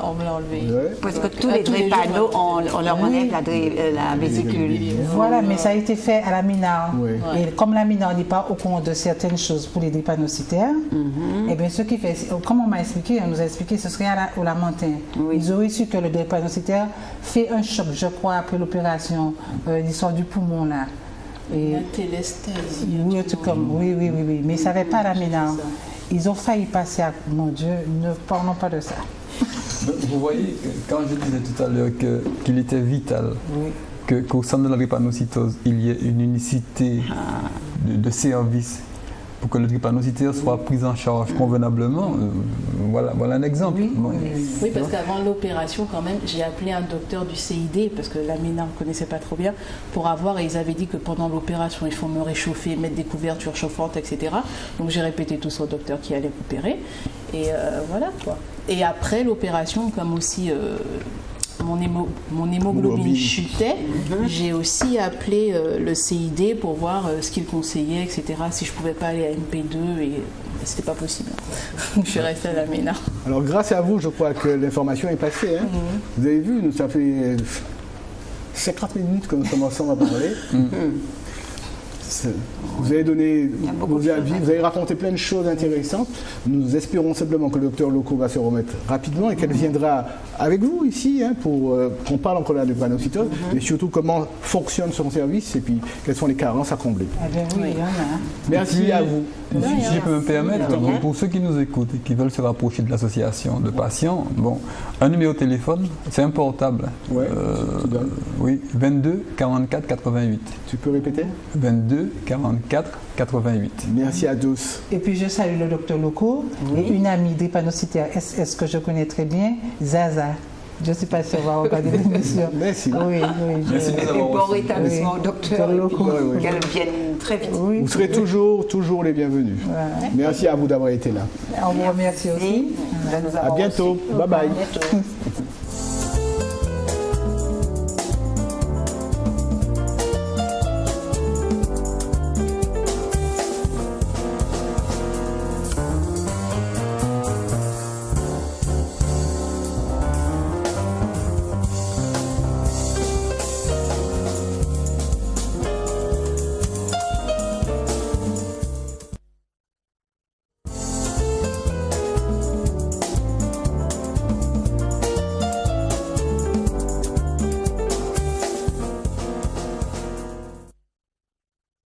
on me l'a enlevé. Parce que tous les drépanos, on leur enlève la vésicule. Voilà, mais ça a été fait à la Minard. Et comme la Minard n'est pas au courant de certaines choses pour les drépanocytaires, et bien ce qui fait, comme on nous a expliqué, ce serait au Lamentin. Ils auraient su que le drépanocytaire fait un choc, je crois, après l'opération, l'histoire du poumon là. La télesthèse. Oui, mais ils ne savaient pas la Minard. Ils ont failli passer à... Mon Dieu, ne parlons pas de ça. Vous voyez, quand je disais tout à l'heure qu'il était vital qu'au sein de la drépanocytose, il y ait une unicité de service pour que le drépanocytaire soit pris en charge convenablement, voilà un exemple. Oui, parce qu'avant l'opération, quand même, j'ai appelé un docteur du CID, parce que la Ménard ne connaissait pas trop bien, pour avoir, et ils avaient dit que pendant l'opération, il faut me réchauffer, mettre des couvertures chauffantes, etc. Donc j'ai répété tout ça au docteur qui allait opérer, et voilà quoi. Et après l'opération, comme aussi... mon hémoglobine chutait, j'ai aussi appelé le CID pour voir ce qu'il conseillait, etc. Si je ne pouvais pas aller à MP2, et c'était pas possible. Je suis restée à la Ménard. Alors grâce à vous, je crois que l'information est passée. Vous avez vu, ça fait 50 minutes que nous sommes ensemble à parler. Vous avez donné beaucoup vos de avis, choses à vous avez raconté plein de choses intéressantes. Nous espérons simplement que le docteur Loco va se remettre rapidement et qu'elle viendra avec vous ici pour qu'on parle encore là de drépanocytose, mais surtout comment fonctionne son service et puis quelles sont les carences à combler. Ah ben oui, il y en a. Merci à vous. Si je peux me permettre, donc, pour ceux qui nous écoutent et qui veulent se rapprocher de l'association de patients, bon, un numéro de téléphone, c'est un portable. Ouais, oui, 22 44 88. Tu peux répéter? 22 44 88. Merci à tous. Et puis je salue le docteur Loco et une amie drépanocytaire SS que je connais très bien, Zaza. Je ne sais pas si on va regarder l'émission. Merci. Oui, oui. Merci de nous Et avoir bon reçus. rétablissement, docteur. Loco. Qu'elle vienne très vite. Oui. Vous serez toujours les bienvenus. Voilà. Merci à vous d'avoir été là. On vous remercie aussi. De nous À avoir bientôt. reçus. Bye bye. À bientôt.